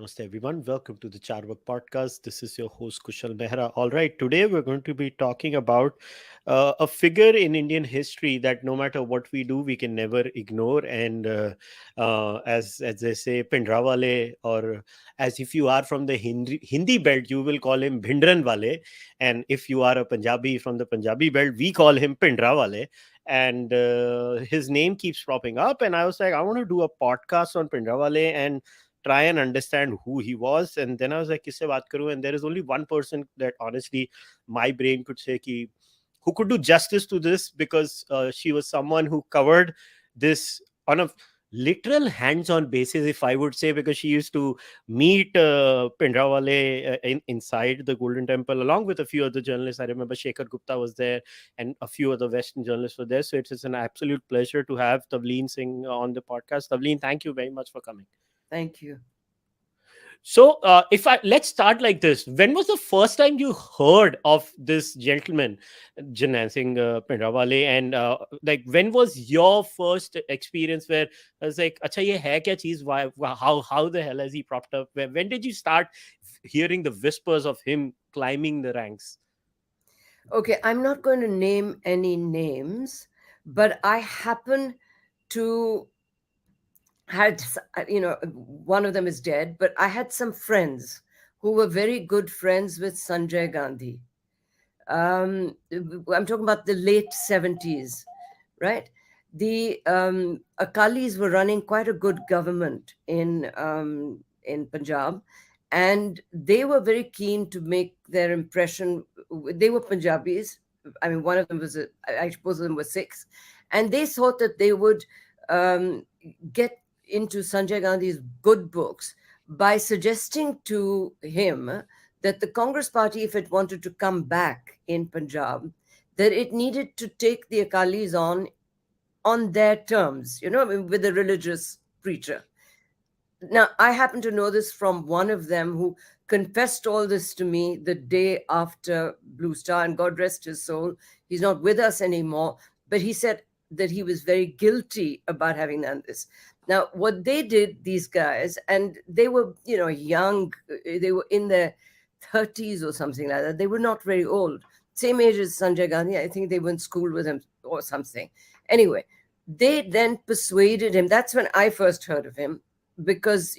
Namaste, everyone. Welcome to the Cārvāka podcast. This is your host, kushalmehra. All right, today we're going to be talking about a figure in Indian history that no matter what we do, we can never ignore. And as they say, Bhindranwale, or as if you are from the Hindi belt, you will call him Bhindranwale. And if you are a Punjabi from the Punjabi belt, we call him Bhindranwale. And his name keeps popping up. And I was like, I want to do a podcast on Bhindranwale and try and understand who he was. And then I was like, kisse baat karu? And there is only one person that honestly my brain could say ki, who could do justice to this, because she was someone who covered this on a literal hands-on basis, if I would say, because she used to meet Bhindranwale inside the Golden Temple along with a few other journalists. I remember Shekhar Gupta was there and a few other Western journalists were there. So it's an absolute pleasure to have Tavleen Singh on the podcast. Tavleen, thank you very much for coming. Thank you. So, if I let's start like this. When was the first time you heard of this gentleman, Jarnail Singh Bhindranwale, and like when was your first experience where I was like, "Acha, ye hai kya cheez? How the hell has he propped up?" When did you start hearing the whispers of him climbing the ranks? Okay, I'm not going to name any names, but I happen to had one of them is dead, but I had some friends who were very good friends with Sanjay Gandhi. I'm talking about the late 70s, right? The Akalis were running quite a good government in Punjab, and they were very keen to make their impression. They were Punjabis. I mean, one of them was, I suppose, them were Sikhs, and they thought that they would get into Sanjay Gandhi's good books by suggesting to him that the Congress party, if it wanted to come back in Punjab, that it needed to take the Akalis on their terms, with a religious preacher. Now, I happen to know this from one of them who confessed all this to me the day after Blue Star, and God rest his soul. He's not with us anymore, but he said that he was very guilty about having done this. Now, what they did, these guys, and they were, young, they were in their 30s or something like that. They were not very old. Same age as Sanjay Gandhi. I think they were in school with him or something. Anyway, they then persuaded him. That's when I first heard of him, because,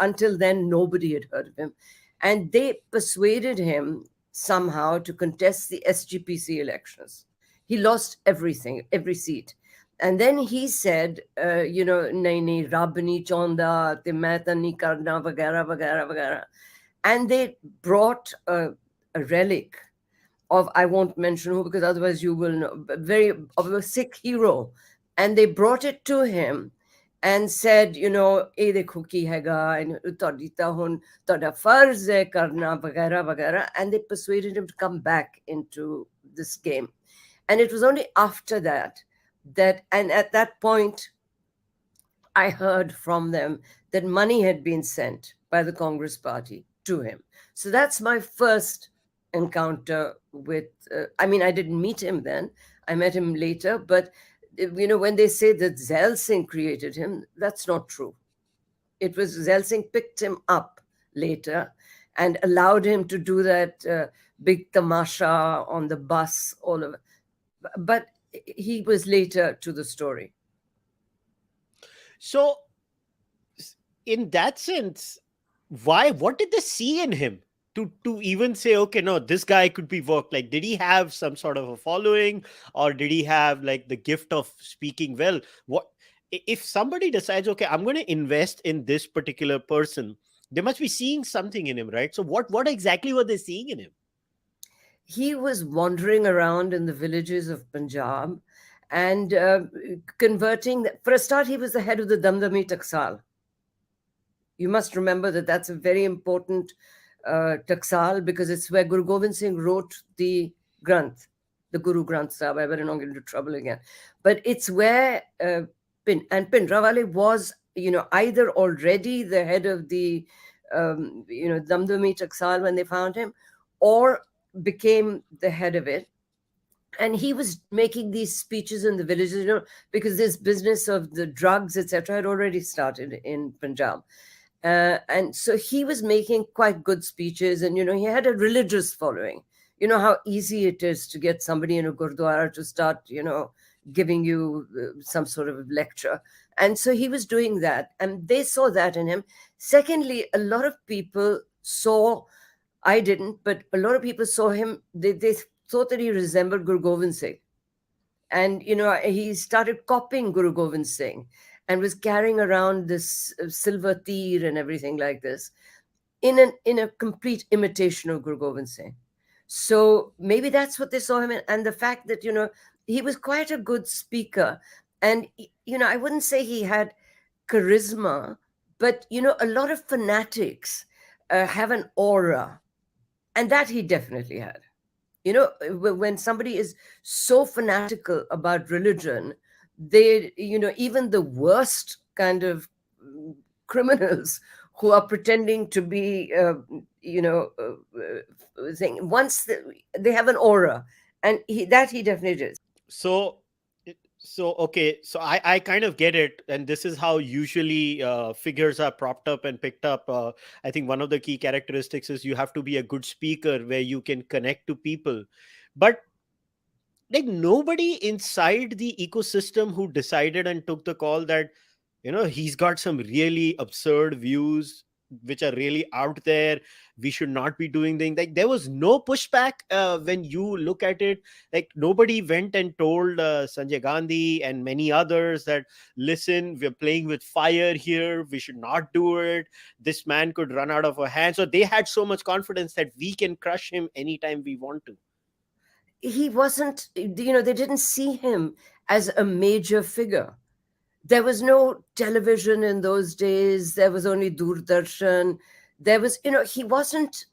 until then, nobody had heard of him. And they persuaded him somehow to contest the SGPC elections. He lost everything, every seat. And then he said, nahi nahi, Rab nahi chaunda, te main ta nahi karna, vagara, vagara, vagara. And they brought a relic of, I won't mention who, because otherwise you will know, of a Sikh hero. And they brought it to him and said, eh dekho ki hega, todita hun, toda farz hai karna, vagara, vagara. And they persuaded him to come back into this game. And it was only after that, and at that point, I heard from them that money had been sent by the Congress party to him. So that's my first encounter with, I didn't meet him then. I met him later. But, when they say that Zail Singh created him, that's not true. It was Zail Singh picked him up later and allowed him to do that big tamasha on the bus, all of it. But he was later to the story. So, in that sense, what did they see in him to even say, okay, no, this guy could be worked? Like, did he have some sort of a following, or did he have like the gift of speaking well? What if somebody decides, okay, I'm going to invest in this particular person? They must be seeing something in him, right? So what exactly were they seeing in him? He was wandering around in the villages of Punjab and converting. For a start, he was the head of the Damdami Taksal. You must remember that that's a very important Taksal, because it's where Guru Gobind Singh wrote the Granth, the Guru Granth Sahib. I better not get into trouble again. But it's where, and Bhindranwale was, either already the head of the, Damdami Taksal when they found him, or became the head of it. And he was making these speeches in the villages, because this business of the drugs, etc., had already started in Punjab. And so he was making quite good speeches, and he had a religious following. You know how easy it is to get somebody in a gurdwara to start giving you some sort of lecture. And so he was doing that, and they saw that in him. Secondly, a lot of people saw, I didn't, but a lot of people saw him, they thought that he resembled Guru Gobind Singh. And he started copying Guru Gobind Singh and was carrying around this silver tir and everything like this, in a complete imitation of Guru Gobind Singh. So maybe that's what they saw him in. And the fact that he was quite a good speaker, and I wouldn't say he had charisma, but a lot of fanatics have an aura, and that he definitely had. When somebody is so fanatical about religion, they even the worst kind of criminals who are pretending to be thing, once they have an aura, and he definitely is. So okay, so I kind of get it, and this is how usually figures are propped up and picked up. I think one of the key characteristics is you have to be a good speaker where you can connect to people, but like nobody inside the ecosystem who decided and took the call that he's got some really absurd views which are really out there, we should not be doing things. Like there was no pushback when you look at it. Like nobody went and told Sanjay Gandhi and many others that, listen, we're playing with fire here, we should not do it, this man could run out of our hands. So they had so much confidence that we can crush him anytime we want to. He wasn't, they didn't see him as a major figure. There was no television in those days. There was only Doordarshan. There was, he wasn't,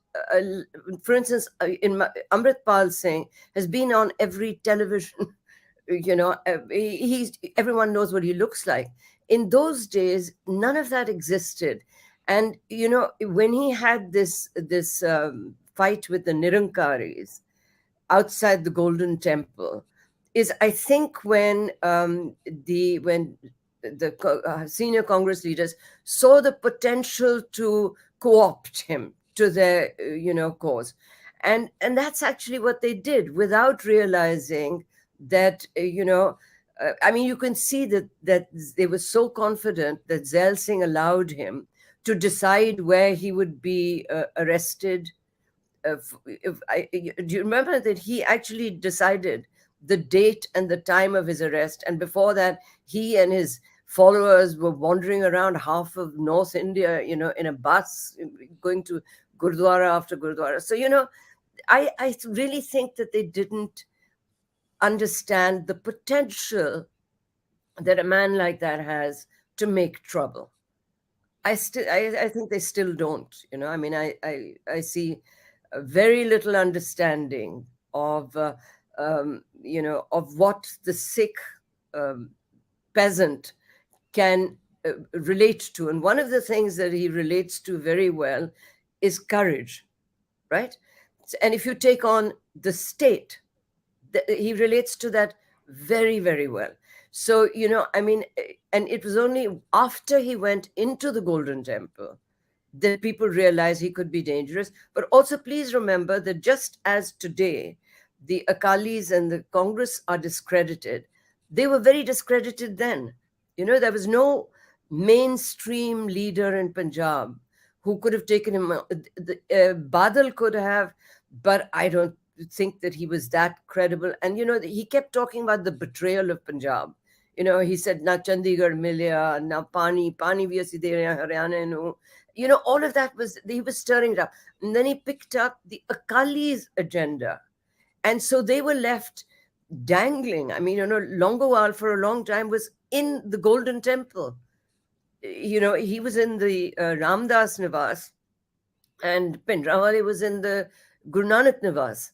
for instance, Amritpal Singh has been on every television. Everyone knows what he looks like. In those days, none of that existed. And, when he had this fight with the Nirankaris outside the Golden Temple, is I think when the senior Congress leaders saw the potential to co-opt him to their cause, and that's actually what they did without realizing that I mean, you can see that they were so confident that Zail Singh allowed him to decide where he would be arrested. Do you remember that he actually decided the date and the time of his arrest? And before that, he and his followers were wandering around half of North India, in a bus, going to Gurdwara after Gurdwara. So, I really think that they didn't understand the potential that a man like that has to make trouble. I think they still don't. I mean, I see very little understanding of of what the Sikh peasant can relate to. And one of the things that he relates to very well is courage, right? And if you take on the state, he relates to that very, very well. So, I mean, and it was only after he went into the Golden Temple that people realized he could be dangerous. But also, please remember that just as today, the Akalis and the Congress are discredited, they were very discredited then. There was no mainstream leader in Punjab who could have taken him. Badal could have, but I don't think that he was that credible. And, he kept talking about the betrayal of Punjab. He said, na Chandigarh milya, na pani vi assi de rahe hain Haryana nu. All of that he was stirring it up. And then he picked up the Akalis' agenda. And so they were left dangling. I mean, Longowal for a long time was in the Golden Temple. He was in the Ramdas Nivas, and Bhindranwale was in the Guru Nanak Nivas.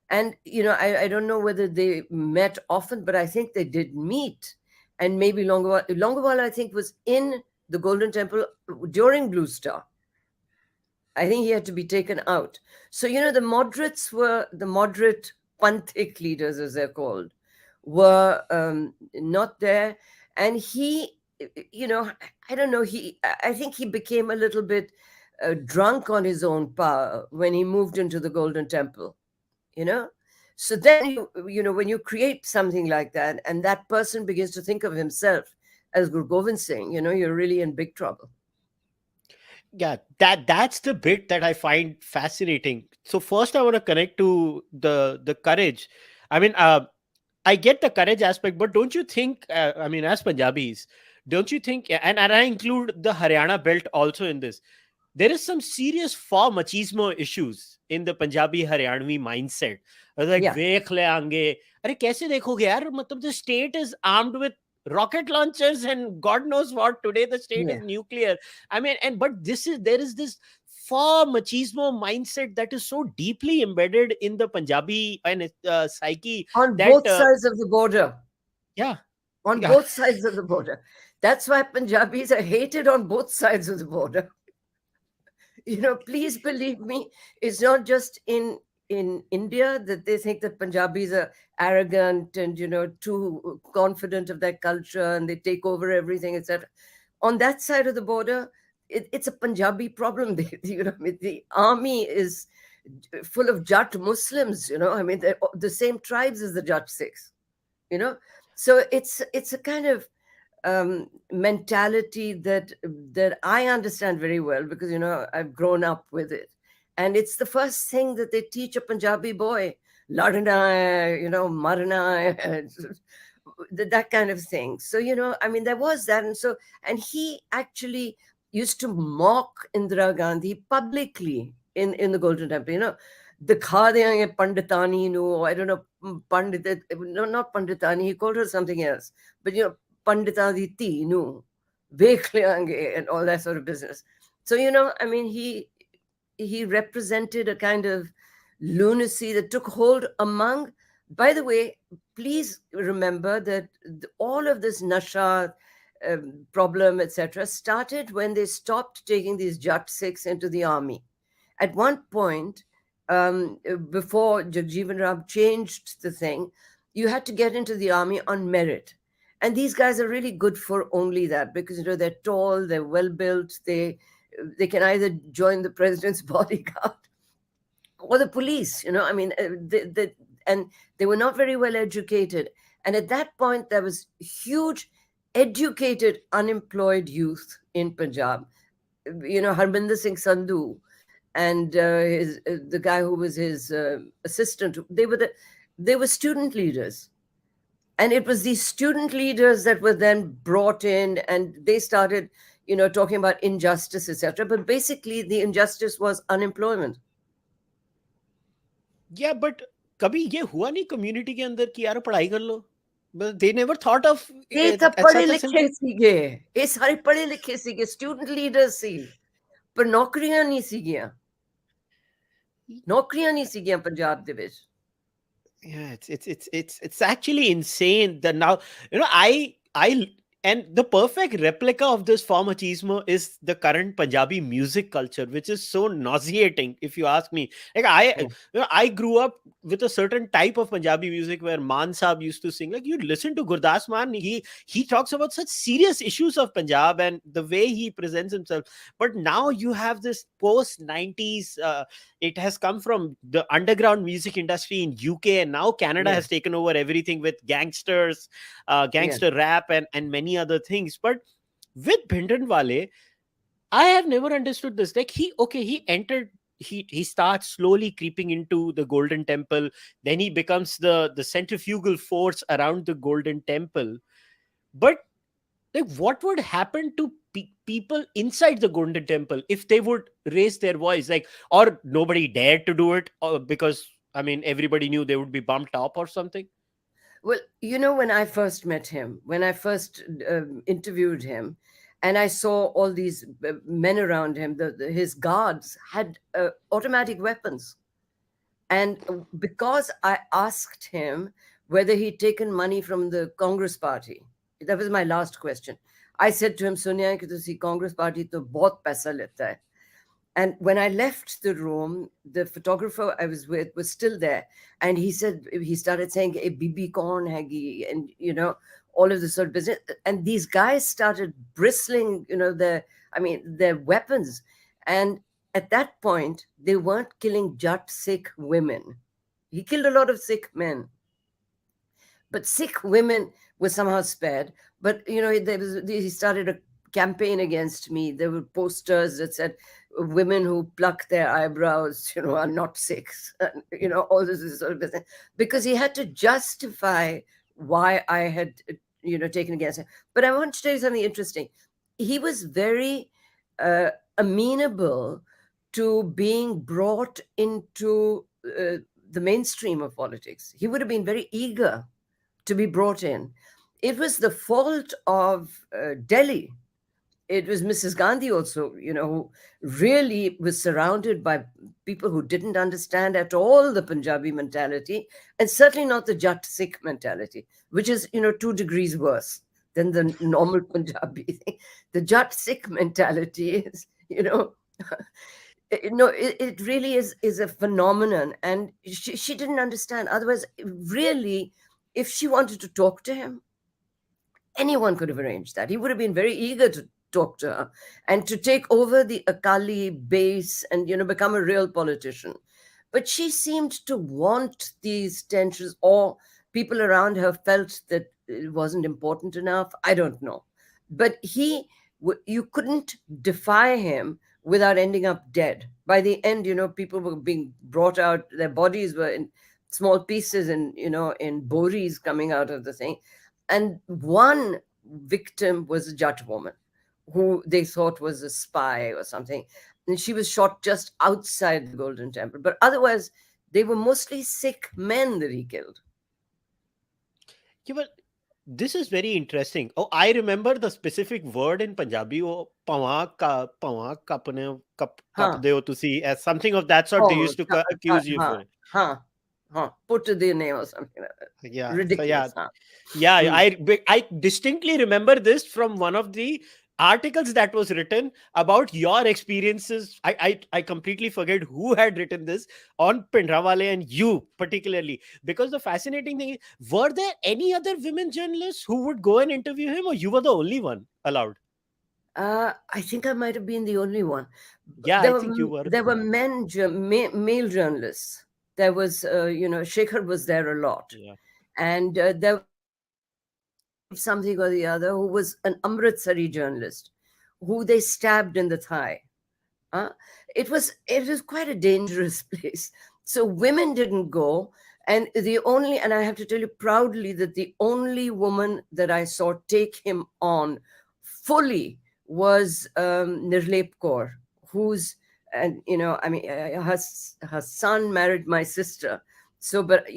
And, I don't know whether they met often, but I think they did meet. And maybe Longowal, I think, was in the Golden Temple during Blue Star. I think he had to be taken out. So, the moderates were, the moderate Panthik leaders, as they're called, were not there. And he you know, I don't know. I think he became a little bit drunk on his own power when he moved into the Golden Temple. You know, so then you know, when you create something like that, and that person begins to think of himself as Guru Gobind Singh, you know, you're really in big trouble. Yeah, that's the bit that I find fascinating. So first I want to connect to the courage. I mean, I get the courage aspect, but don't you think, I mean, as Punjabis, don't you think, and I include the Haryana belt also in this, there is some serious for machismo issues in the Punjabi Haryanvi mindset. I was like, Yeah, देख ले आएंगे. अरे कैसे देखोगे यार? मतलब the state is armed with rocket launchers and God knows what. Today the state is yeah. nuclear. I mean, and but there is this for machismo mindset that is so deeply embedded in the Punjabi and psyche On that both sides of the border. yeah, On yeah. both sides of the border. That's why Punjabis are hated on both sides of the border. You know, please believe me, it's not just in India that they think that Punjabis are arrogant and, you know, too confident of their culture and they take over everything, etc. On that side of the border, it's a Punjabi problem. You know, I mean, the army is full of Jat Muslims. You know, I mean, they're the same tribes as the Jat Sikhs. You know, so it's a kind of mentality that I understand very well because, you know, I've grown up with it, and it's the first thing that they teach a Punjabi boy: ladna hai, you know, marna hai, that kind of thing. So, you know, I mean, there was that, and he actually used to mock Indira Gandhi publicly in the Golden Temple. You know, दिखा देंगे पंडितानी no, I don't know, pandit, no, not panditani, he called her something else, but, you know, panditaditi no, देख लेंगे, and all that sort of business. So, you know, I mean, he represented a kind of lunacy that took hold among, by the way, please remember that all of this nasha problem, etc., started when they stopped taking these Jat Sikhs into the army. At one point, before Jagjeevan Ram changed the thing, you had to get into the army on merit. And these guys are really good for only that because, you know, they're tall, they're well built, they can either join the president's bodyguard or the police. You know, I mean, and they were not very well educated. And at that point, there was huge educated unemployed youth in Punjab. You know, Harbinder Singh Sandhu and the guy who was his assistant, they were student leaders, and it was these student leaders that were then brought in, and they started, you know, talking about injustice, etc. But basically, the injustice was unemployment. Yeah, but कभी ये हुआ नहीं community के अंदर कि यार पढ़ाई कर लो? But they never thought of ये it सब at पढ़े such a लिखे simple. सीगे, ये सारे पढ़े लिखे सीगे, स्टूडेंट लीडर्स सी, पर नौकरियां नहीं सीगियां, नौकरियां नहीं सीगियां पंजाब दे विच. Yeah, it's actually insane that now, you know, I and the perfect replica of this form machismo is the current Punjabi music culture, which is so nauseating if you ask me. Like you know, I grew up with a certain type of Punjabi music where Man Saab used to sing. Like you listen to Gurdas Man, he talks about such serious issues of Punjab and the way he presents himself. But now you have this post 90s, it has come from the underground music industry in UK, and now Canada has Yes, taken over everything with gangsters, yes. gangster rap, and many other things. But with Bhindranwale, I have never understood this. Like he entered. He starts slowly creeping into the Golden Temple. Then he becomes the centrifugal force around the Golden Temple. But like what would happen to people inside the Golden Temple if they would raise their voice, like, or nobody dared to do it, or because I mean everybody knew they would be bumped up or something. Well, you know, when I first met him, when I first interviewed him, and I saw all these men around him, his guards had automatic weapons. And because I asked him whether he'd taken money from the Congress party, that was my last question. I said to him, Sonia, कि तुसी Congress party तो बहुत पैसा लेता है. And when I left the room, the photographer I was with was still there. And he said, he started saying, "Hey, Bibi kaun hagi?" And, you know, all of this sort of business. And these guys started bristling, their weapons. And at that point, they weren't killing Jat Sikh women. He killed a lot of Sikh men, but Sikh women were somehow spared. But he started a campaign against me. There were posters that said women who pluck their eyebrows, are not Sikhs. All this sort of business, because he had to justify why I had taken against him. But I want to tell you something interesting. He was very amenable to being brought into the mainstream of politics. He would have been very eager to be brought in. It was the fault of Delhi. It was Mrs. Gandhi also, who really was surrounded by people who didn't understand at all the Punjabi mentality, and certainly not the Jat Sikh mentality, which is, 2 degrees worse than the normal Punjabi thing. The Jat Sikh mentality is, it really is a phenomenon, and she didn't understand. Otherwise, really, if she wanted to talk to him, anyone could have arranged that. He would have been very eager to talk to her and to take over the Akali base and become a real politician. But she seemed to want these tensions, or people around her felt that it wasn't important enough. I don't know. But you couldn't defy him without ending up dead. By the end, people were being brought out, their bodies were in small pieces and, in boris coming out of the thing. And one victim was a Jat woman who they thought was a spy or something. And she was shot just outside the Golden Temple. But otherwise, they were mostly Sikh men that he killed. Yeah, but this is very interesting. Oh, I remember the specific word in Punjabi. Oh, pawa kapne kap deo tusi, as something of that sort. They Oh, used to accuse you for it. put to the name or something like that. Yeah. So Ridiculous. yeah, Hmm. I distinctly remember this from one of the articles that was written about your experiences. I completely forget who had written this on Bhindranwale and you particularly, because the fascinating thing is, were there any other women journalists who would go and interview him, or you were the only one allowed? I think I might have been the only one. Yeah, I There think you were were there the were only one. male journalists. There was, Shekhar was there a lot, Yeah. and there was something or the other who was an Amritsari journalist, who they stabbed in the thigh. Uh, it was quite a dangerous place. So women didn't go, and I have to tell you proudly that the only woman that I saw take him on fully was Nirlep Kaur, who's, and I mean, her son married my sister. So, but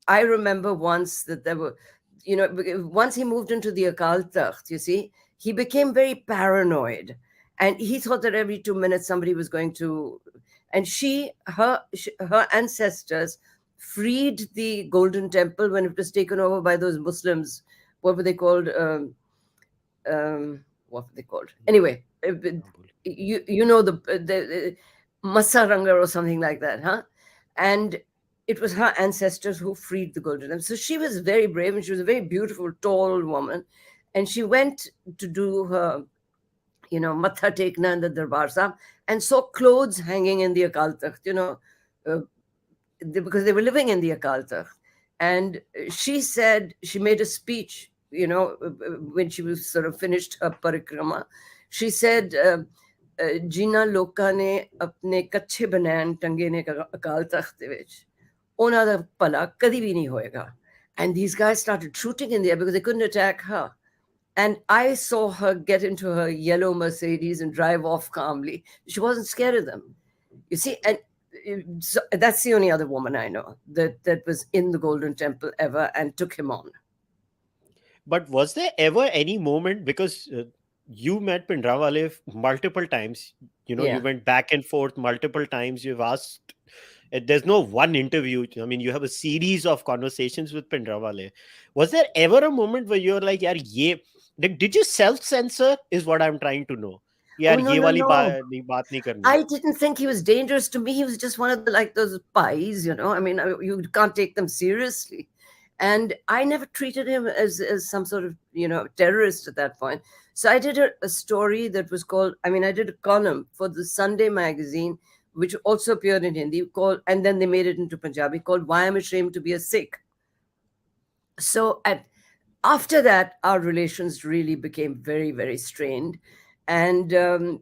I remember once that there were, once he moved into the Akal Takht, you see, he became very paranoid, and he thought that every 2 minutes somebody was going to, and her ancestors freed the Golden Temple when it was taken over by those Muslims. What were they called? What were they called? Anyway, you know the Masaranga or something like that, huh? And it was her ancestors who freed the Golden Temple. So she was very brave, and she was a very beautiful, tall woman, and she went to do her, matha tekna in the Darbar Sahib, and saw clothes hanging in the Akal Takht, uh, because they were living in the Akal Takht. And she said, she made a speech, when she was sort of finished her parikrama. She said, ਜਿਨ੍ਹਾਂ ਲੋਕਾਂ ਨੇ ਆਪਣੇ ਕੱਛੇ ਬਨੈਣ ਟੰਗੇ ਨੇ ਅਕਾਲ ਤਖਤ ਦੇ ਵਿੱਚ, ਉਹਨਾਂ ਦਾ ਭਲਾ ਕਦੀ ਵੀ ਨਹੀਂ ਹੋਏਗਾ. And these guys started shooting in there because they couldn't attack her. And I saw her get into her yellow Mercedes and drive off calmly. She wasn't scared of them. You see, and so that's the only other woman I know that was in the Golden Temple ever and took him on. But was there ever any moment, because you met Bhindranwale multiple times, you Yeah. went back and forth multiple times, you've asked, there's no one interview. I mean, you have a series of conversations with Bhindranwale. Was there ever a moment where you're like, yaar, did you self-censor, is what I'm trying to know. Oh, Yaar, no, ye no, wali no. baat nahi karni. I didn't think he was dangerous to me. He was just one of those pies, I mean, you can't take them seriously. And I never treated him as some sort of, terrorist at that point. So I did a story that was called, I did a column for the Sunday magazine, which also appeared in Hindi, called, and then they made it into Punjabi, called Why I'm Ashamed to Be a Sikh. So after that, our relations really became very, very strained. And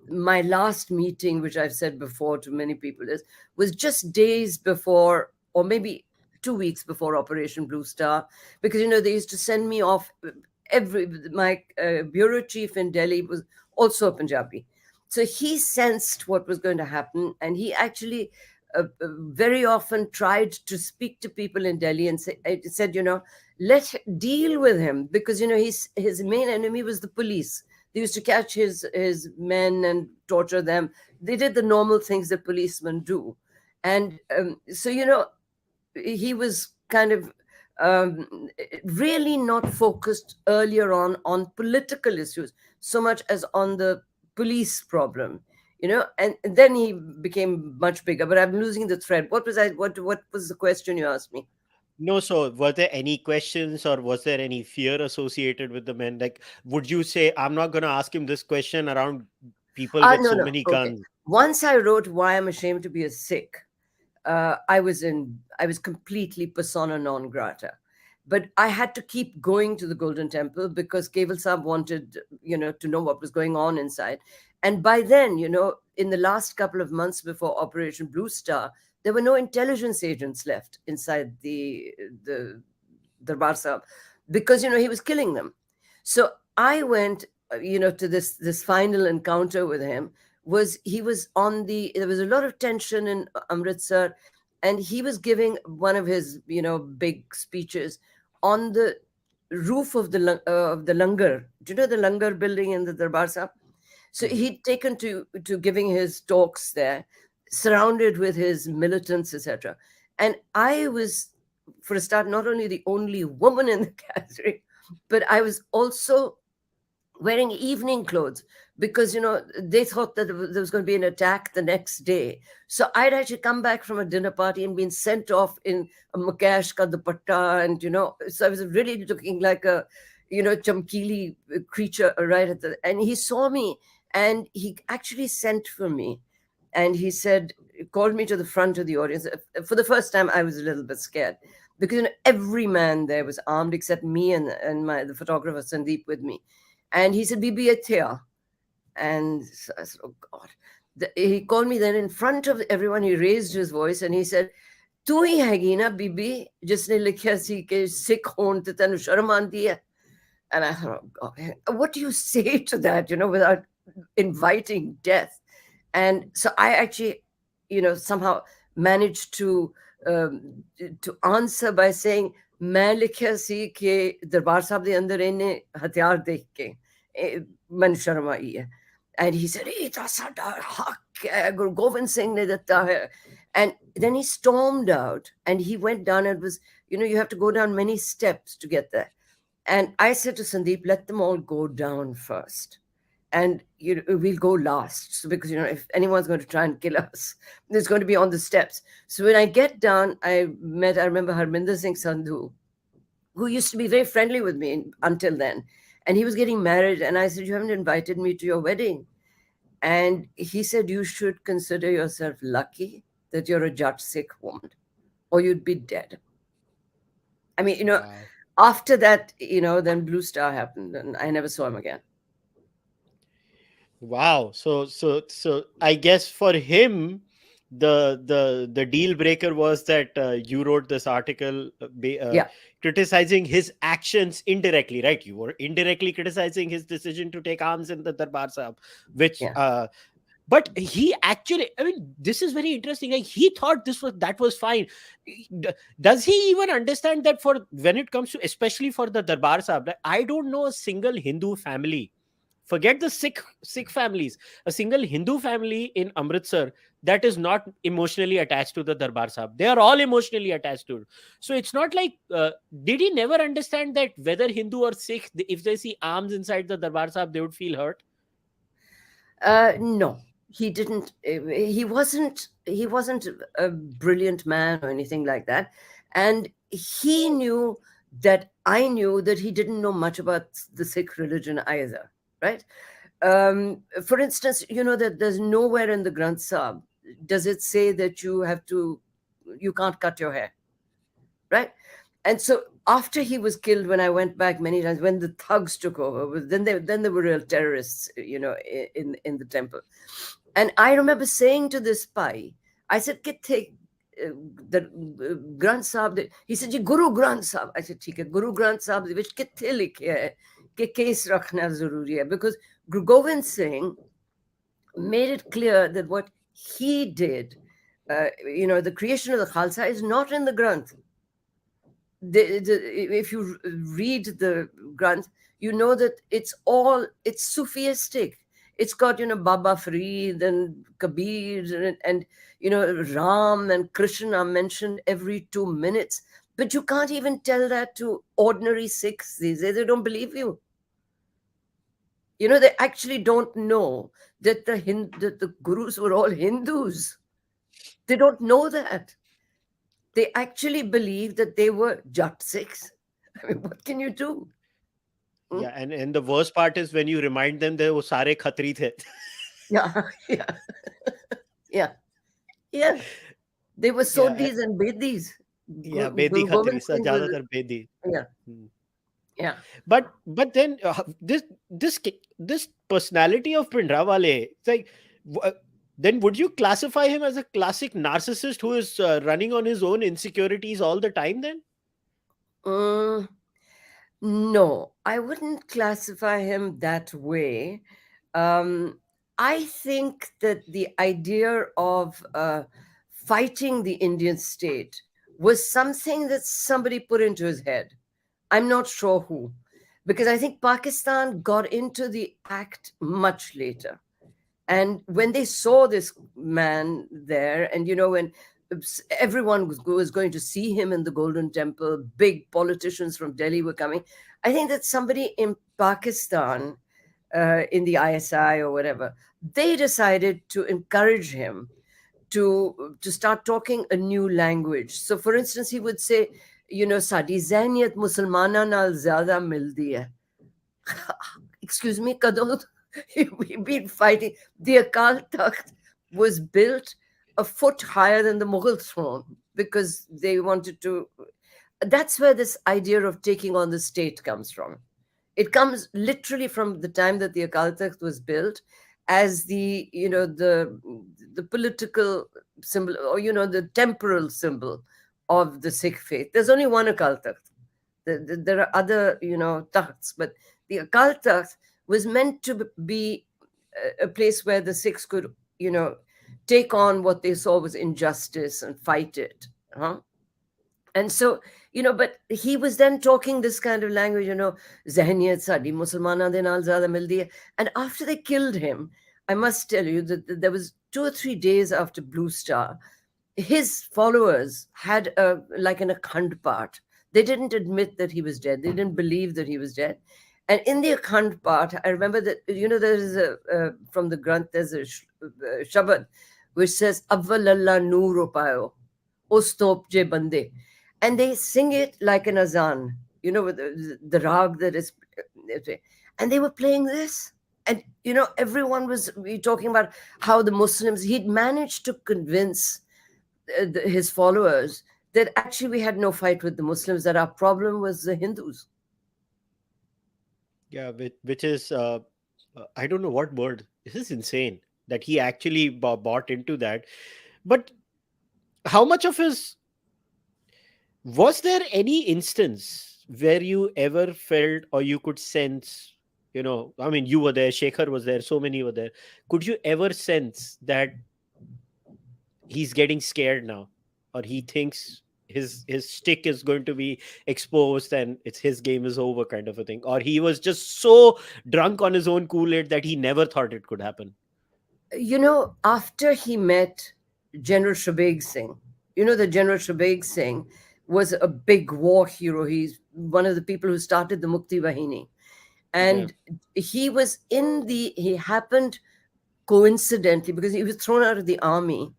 my last meeting, which I've said before to many people, was just days before, or maybe 2 weeks before Operation Blue Star, because they used to send me off. My bureau chief in Delhi was also a Punjabi, so he sensed what was going to happen, and he actually very often tried to speak to people in Delhi and said, let deal with him, because his main enemy was the police. They used to catch his men and torture them. They did the normal things that policemen do, and so he was kind of really not focused earlier on political issues so much as on the police problem, and then he became much bigger. But I'm losing the thread. What was the question you asked me? No, so were there any questions or was there any fear associated with the men? Like, would you say, I'm not going to ask him this question around people with No, so no. many Okay. guns? Once I wrote Why I'm Ashamed to Be a Sikh, I was completely persona non grata. But I had to keep going to the Golden Temple because Keval Saab wanted, to know what was going on inside. And by then, in the last couple of months before Operation Blue Star, there were no intelligence agents left inside the Darbar Saab, because he was killing them. So I went, to this final encounter with him. He was on the There was a lot of tension in Amritsar, and he was giving one of his big speeches on the roof of the langar. Do you know the langar building in the Darbar Sahib? So Mhm. he'd taken to giving his talks there, surrounded with his militants, etc. And I was, for a start, not only the only woman in the gathering, but I was also wearing evening clothes, because they thought that there was going to be an attack the next day. So I'd actually come back from a dinner party and been sent off in a mukesh ka dupatta, and so I was really looking like a chamkili creature right at the. And he saw me, and he actually sent for me, and he said, called me to the front of the audience. For the first time, I was a little bit scared, because every man there was armed except me and the photographer Sandeep with me. And he said, Bibi Athea. And so I said, oh God. He called me then in front of everyone. He raised his voice and he said, तू ही हैगी ना बीबी जिसने लिखा सी कि सिख होन ते तैनू शर्म आंदी है. And I thought, oh God, what do you say to that, without inviting death? And so I actually, somehow managed to answer by saying, मैं लिखिया सी कि दरबार साहब दे अंदर इन्हें हथियार देख के मन शर्म आई है. And he said, ये तो साडा हक है, Guru Gobind Singh ने दिता है. And then he stormed out and he went down. And it was, you have to go down many steps to get there. And I said to Sandeep, let them all go down first. And we'll go last. So because if anyone's going to try and kill us, it's going to be on the steps. So when I get down, I remember Harminder Singh Sandhu, who used to be very friendly with me until then. And he was getting married. And I said, you haven't invited me to your wedding. And he said, you should consider yourself lucky that you're a Jat Sikh woman, or you'd be dead. I mean, Wow. after that, then Blue Star happened and I never saw him again. Wow. So I guess for him, the deal breaker was that you wrote this article Yeah, criticizing his actions indirectly, right? You were indirectly criticizing his decision to take arms in the Darbar Sahib, which yeah. but he actually, I mean, this is very interesting. Like, he thought that was fine. Does he even understand that for when it comes to, especially for the Darbar Sahib, like, I don't know a single Hindu family, forget the Sikh families, a single Hindu family in Amritsar that is not emotionally attached to the Darbar Sahib. They are all emotionally attached to it. So it's not like, did he never understand that whether Hindu or Sikh, if they see arms inside the Darbar Sahib, they would feel hurt? No, he didn't. He wasn't a brilliant man or anything like that, and he knew that I knew that he didn't know much about the Sikh religion either, right? For instance, you know that there's nowhere in the Granth Sahib does it say that you can't cut your hair, right? And so after he was killed, when I went back many times, when the thugs took over, then there were real terrorists, in the temple. And I remember saying to this Pai, I said, "Kithe the Granth Sahib?" He said, "Ji Guru Granth Sahib." I said, "ठीक है, Guru Granth Sahib de vich kithe likhe hai कि case rakhna zaruri hai?" Because Guru Gobind Singh made it clear that what he did, the creation of the Khalsa is not in the Granth. If you read the Granth, you know that it's Sufistic. It's got, Baba Farid and Kabir and Ram and Krishna are mentioned every 2 minutes. But you can't even tell that to ordinary Sikhs these days. They don't believe you. They actually don't know that that the gurus were all Hindus. They don't know that. They actually believe that they were Jat Sikhs. I mean, what can you do? Hmm? Yeah, and the worst part is when you remind them that wo sare khatri the. Yeah, yeah, yeah, yeah. They were Yeah, Sodhis and Bedis. yeah, bedi Guru khatri Gobind sa Singh was, zyadatar bedi. yeah, Hmm. yeah. But then this personality of Bhindranwale, it's like, then would you classify him as a classic narcissist who is running on his own insecurities all the time? Then Mm, no, I wouldn't classify him that way. Um, I think that the idea of fighting the Indian state was something that somebody put into his head. I'm not sure who, because I think Pakistan got into the act much later. And when they saw this man there, and when everyone was going to see him in the Golden Temple, big politicians from Delhi were coming. I think that somebody in Pakistan, in the ISI or whatever, they decided to encourage him to start talking a new language. So, for instance, he would say, "Sadi zahniyat Musalmana nal zyada mildi hai." Excuse me, Kadod. We've been fighting. The Akal Takht was built a foot higher than the Mughal throne because they wanted to. That's where this idea of taking on the state comes from. It comes literally from the time that the Akal Takht was built as the political symbol, or the temporal symbol of the Sikh faith. There's only one Akal Takht. There are other takhts, but the Akal Takht was meant to be a place where the Sikhs could take on what they saw was injustice and fight it. Huh? And so, but he was then talking this kind of language, Zahniyat Sadi Musalmana de naal zyada mildi hai. And after they killed him, I must tell you that there was 2 or 3 days after Blue Star, his followers had like an Akhand part. They didn't admit that he was dead. They didn't believe that he was dead. And in the Akhand part, I remember that, there is from the Granth, there's a Shabad which says, Avval Allah noor payo, Ustop je bande. And they sing it like an azan, with the rag that is. And they were playing this. And, everyone was talking about how the Muslims, he'd managed to convince his followers that actually we had no fight with the Muslims, that our problem was the Hindus. yeah, which is I don't know what word. This is insane that he actually bought into that. But how much of his was there any instance where you ever felt or you could sense, I mean, you were there, Shekhar was there, so many were there. Could you ever sense that he's getting scared now, or he thinks his stick is going to be exposed and it's his game is over, kind of a thing, or he was just so drunk on his own Kool-Aid that he never thought it could happen? After he met General Shabeg Singh, the General Shabeg Singh was a big war hero. He's one of the people who started the Mukti Bahini. Yeah, And he happened coincidentally, because he was thrown out of the army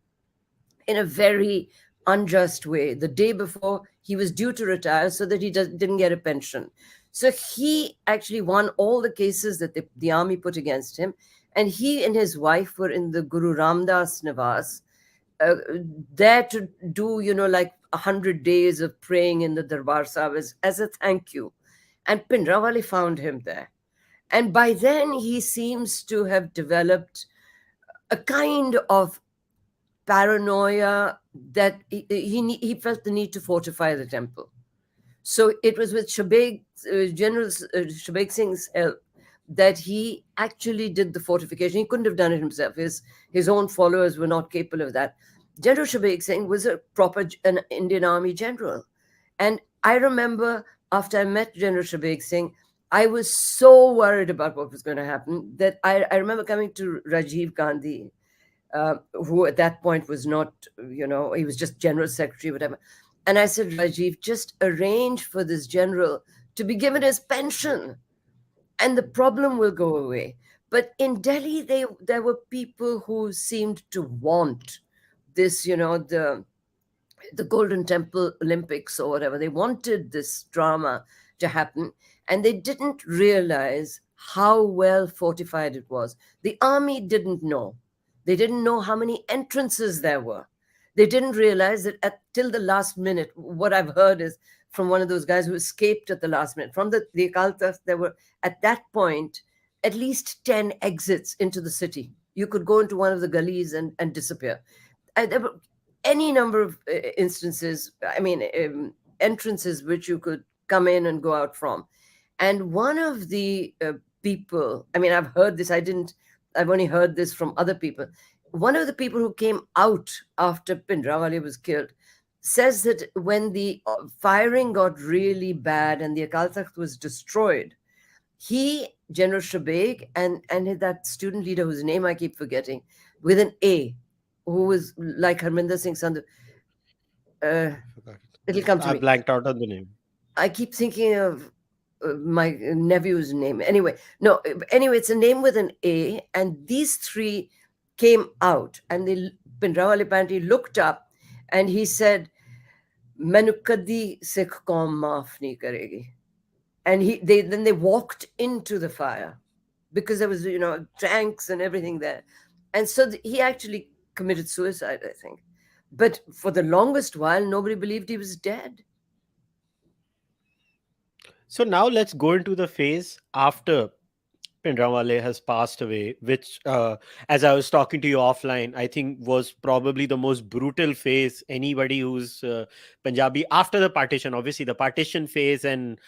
in a very unjust way the day before he was due to retire so that he didn't get a pension. So he actually won all the cases that the army put against him. And he and his wife were in the Guru Ramdas Nivas, uh, there to do, like 100 days of praying in the Darbar saab as a thank you. And Bhindranwale found him there. And by then, he seems to have developed a kind of paranoia that he felt the need to fortify the temple. So it was with General Shabeg Singh's help that he actually did the fortification. He couldn't have done it himself. His own followers were not capable of that. General Shabeg Singh was an Indian Army general. And I remember after I met General Shabeg Singh, I was so worried about what was going to happen that I remember coming to Rajiv Gandhi, who at that point was not, he was just general secretary, whatever. And I said, Rajiv, just arrange for this general to be given his pension and the problem will go away. But in Delhi, there were people who seemed to want this, the Golden Temple Olympics or whatever. They wanted this drama to happen, and they didn't realize how well fortified it was. The army didn't know. They didn't know how many entrances there were. They didn't realize that till the last minute. What I've heard is from one of those guys who escaped at the last minute. From the Akal Takht, there were at that point at least 10 exits into the city. You could go into one of the gullies and disappear. There were any number of instances, entrances which you could come in and go out from. And one of the people, I've heard this, I've only heard this from other people. One of the people who came out after Bhindranwale was killed says that when the firing got really bad and the Akal Takht was destroyed, he, General Shabeg, and that student leader whose name I keep forgetting, with an A, who was like Harminder Singh Sandhu. It'll come to I me. blanked out on the name. I keep thinking of my nephew's name. Anyway, it's a name with an A, and these three came out, and Bhindranwale apparently looked up, and he said, "Mainu kadi Sikh kaum maaf nahi karegi." And then they walked into the fire because there was, tanks and everything there. And so he actually committed suicide, I think. But for the longest while, nobody believed he was dead. So now let's go into the phase after Bhindranwale has passed away, which, as I was talking to you offline, I think was probably the most brutal phase. Anybody who's Punjabi after the partition, obviously the partition phase, and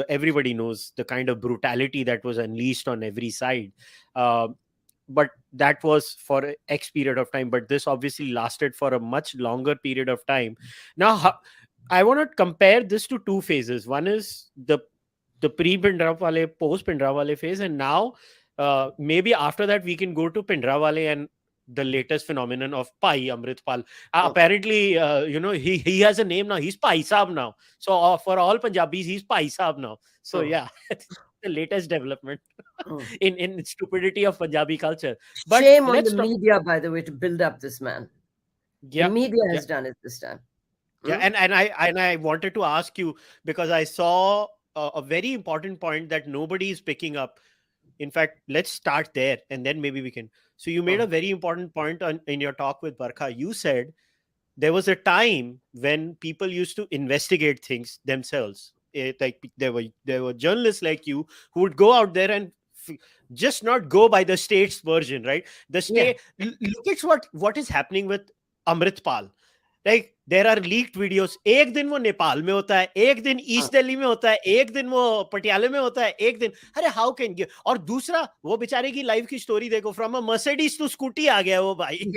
everybody knows the kind of brutality that was unleashed on every side. But that was for X period of time. But this obviously lasted for a much longer period of time. Now, I want to compare this to two phases. One is the pre-Bhindranwale, post-Bhindranwale phase, and now maybe after that we can go to Bhindranwale and the latest phenomenon of Pai Amritpal. Apparently, he has a name now. He's Pai Saab now. So for all Punjabis, he's Pai Saab now. So yeah, the latest development in stupidity of Punjabi culture. But shame on let's the talk. media, by the way, to build up this man. Yeah, the media yeah. has done it this time. Yeah, and I wanted to ask you, because I saw a very important point that nobody is picking up. In fact, let's start there and then maybe we can. So you made a very important point in your talk with Barkha. You said there was a time when people used to investigate things themselves. Like there were journalists like you who would go out there and just not go by the state's version, right? The state. Look at what is happening with Amritpal. Like there are leaked videos. एक दिन वो नेपाल में होता है, एक दिन east Delhi में होता है, एक दिन वो पटियाले में होता है, एक दिन अरे हाउ कैन यू. और दूसरा वो बेचारे की लाइफ की स्टोरी देखो, from a Mercedes to Scooty आ गया वो भाई.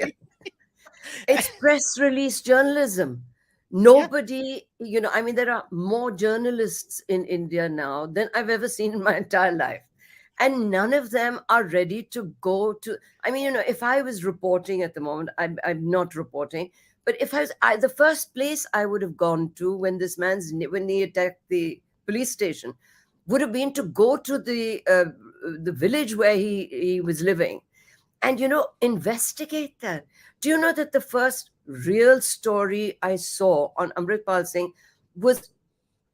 It's press release journalism. Nobody, there are more journalists in India now than I've ever seen in my entire life. And none of them are ready to go to. If I was reporting at the moment, I'm not reporting, but if the first place I would have gone to when he attacked the police station would have been to go to the village where he was living and investigate that. Do you know that the first real story I saw on Amritpal Singh was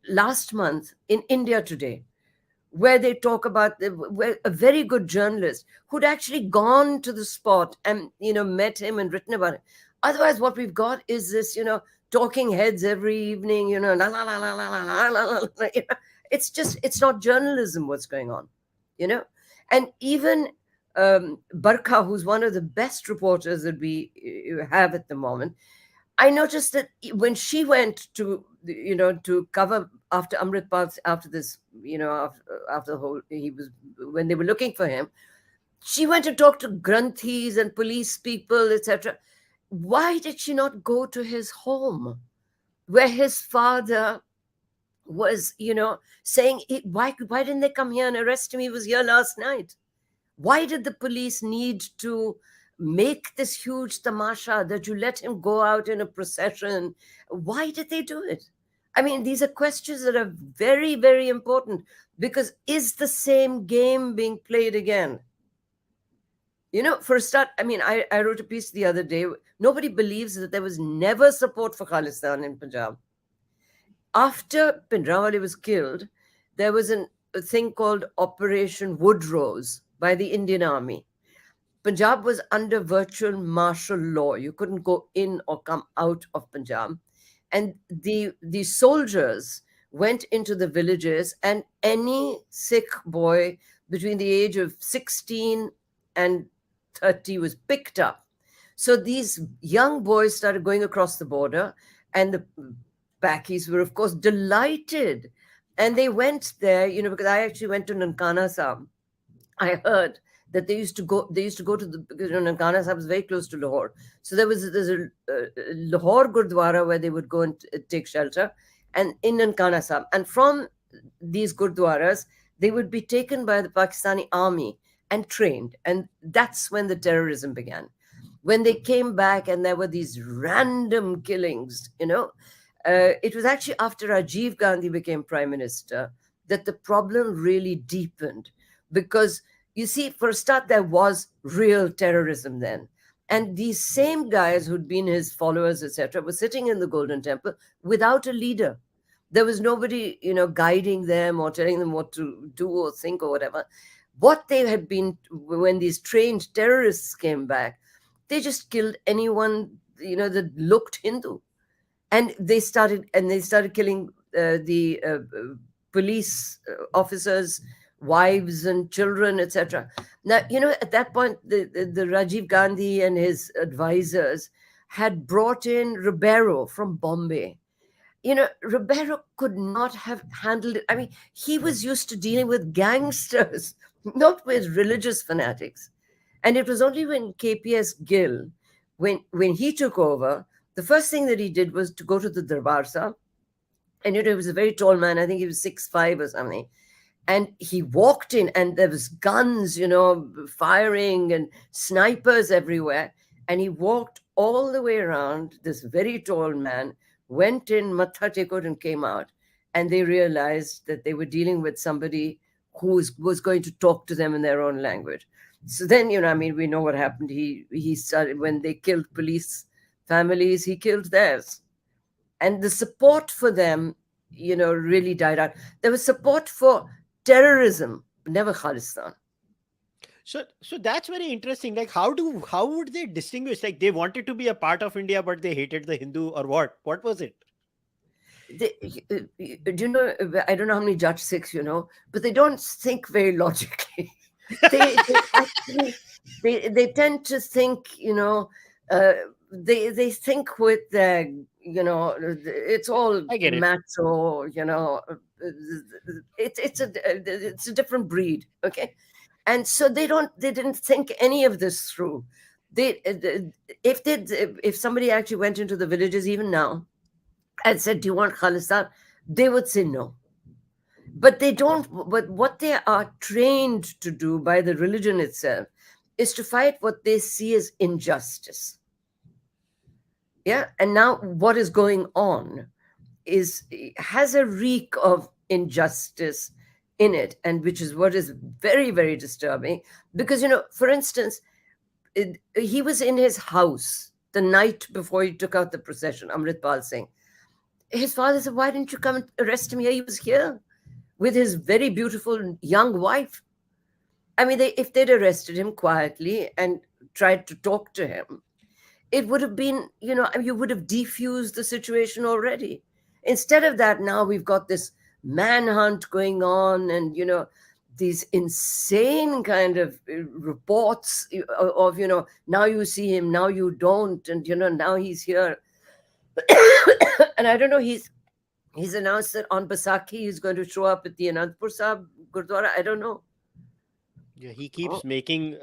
last month in India Today, where they talk about where a very good journalist who'd actually gone to the spot and met him and written about it. Otherwise, what we've got is this talking heads every evening, la la la la la la la la, la, la. It's not journalism what's going on, you know. And even Barkha, who's one of the best reporters that we have at the moment, I noticed that when she went to cover after Amritpal, after this, after the whole, he was, when they were looking for him, she went to talk to Granthis and police people, etc. Why did she not go to his home, where his father was, saying, why didn't they come here and arrest him? He was here last night. Why did the police need to make this huge tamasha that you let him go out in a procession? Why did they do it? I mean, these are questions that are very, very important, because is the same game being played again? For a start, I mean, I wrote a piece the other day. Nobody believes that there was never support for Khalistan in Punjab. After Bhindranwale was killed, there was a thing called Operation Woodrose by the Indian Army. Punjab was under virtual martial law. You couldn't go in or come out of Punjab. And the soldiers went into the villages, and any Sikh boy between the age of 16 and 30 was picked up. So these young boys started going across the border, and the Pakis were, of course, delighted. And they went there, because I actually went to Nankana Saab. I heard that they used to go to the, because Nankana Sahib was very close to Lahore. So there's a Lahore Gurdwara where they would go and take shelter, and in Nankana Sahib. And from these Gurdwaras, they would be taken by the Pakistani army and trained. And that's when the terrorism began. When they came back and there were these random killings, it was actually after Rajiv Gandhi became prime minister that the problem really deepened, because you see, for a start, there was real terrorism then. And these same guys who'd been his followers, etc., were sitting in the Golden Temple without a leader. There was nobody, guiding them or telling them what to do or think or whatever. What they had been, when these trained terrorists came back, they just killed anyone, that looked Hindu. And they started killing the police officers, wives and children, etc. Now, at that point, the Rajiv Gandhi and his advisors had brought in Ribeiro from Bombay. Ribeiro could not have handled it. I mean, he was used to dealing with gangsters, not with religious fanatics. And it was only when KPS Gill, when he took over, the first thing that he did was to go to the Darbar Sahib. And he was a very tall man. I think he was 6'5" or something. And he walked in, and there was guns, firing and snipers everywhere. And he walked all the way around, this very tall man, went in, matha tekod, and came out. And they realized that they were dealing with somebody who was going to talk to them in their own language. So then, we know what happened. He started, when they killed police families, he killed theirs. And the support for them, really died out. There was support for terrorism, never Khalistan. So that's very interesting. Like, how would they distinguish? Like, they wanted to be a part of India, but they hated the Hindu, or what? What was it? Do you know? I don't know how many Judge Sikhs, but they don't think very logically. they tend to think, they think with their, it's all macho, it's a different breed, okay? And so they didn't think any of this through. If somebody actually went into the villages even now and said, "Do you want Khalistan?" they would say no. But they don't. But what they are trained to do by the religion itself is to fight what they see as injustice. Yeah, and now what is going on has a reek of injustice in it, and which is what is very, very disturbing. Because, for instance, he was in his house the night before he took out the procession, Amritpal Singh. His father said, "Why didn't you come and arrest him here?" He was here with his very beautiful young wife. I mean, if they'd arrested him quietly and tried to talk to him, it would have been, you would have defused the situation already. Instead of that, now we've got this manhunt going on, and, these insane kind of reports of, now you see him, now you don't, and, now he's here. And I don't know, he's announced that on Basakhi he's going to show up at the Anandpur Sahib Gurdwara. I don't know. Yeah, he Oh, keeps making.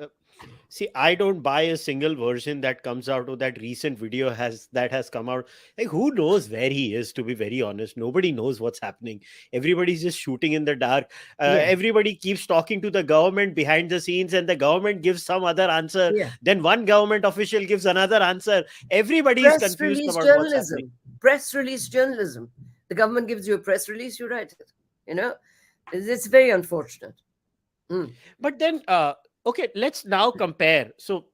See, I don't buy a single version that comes out of that recent video has come out. Like, who knows where he is? To be very honest, nobody knows what's happening. Everybody's just shooting in the dark. yeah, Everybody keeps talking to the government behind the scenes, and the government gives some other answer. yeah. Then one government official gives another answer. Everybody is Press confused release about what's happening. journalism. Press release journalism. The government gives you a press release, you write it. You know, it's very unfortunate. Mm. But then, okay, let's now compare. So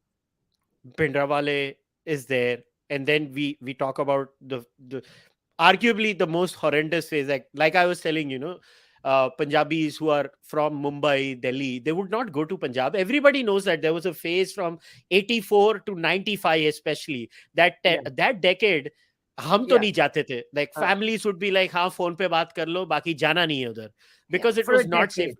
Bhindranwale is there, and then we talk about the arguably the most horrendous phase. Like I was telling Punjabis who are from Mumbai, Delhi, they would not go to Punjab. Everybody knows that there was a phase from 84 to 95, especially Yeah, that decade. हम तो yeah, नहीं जाते थे. Like uh, families would be like, हाँ phone पे बात कर लो, बाकी जाना नहीं है उधर, yeah. because it For a was not safe. decade.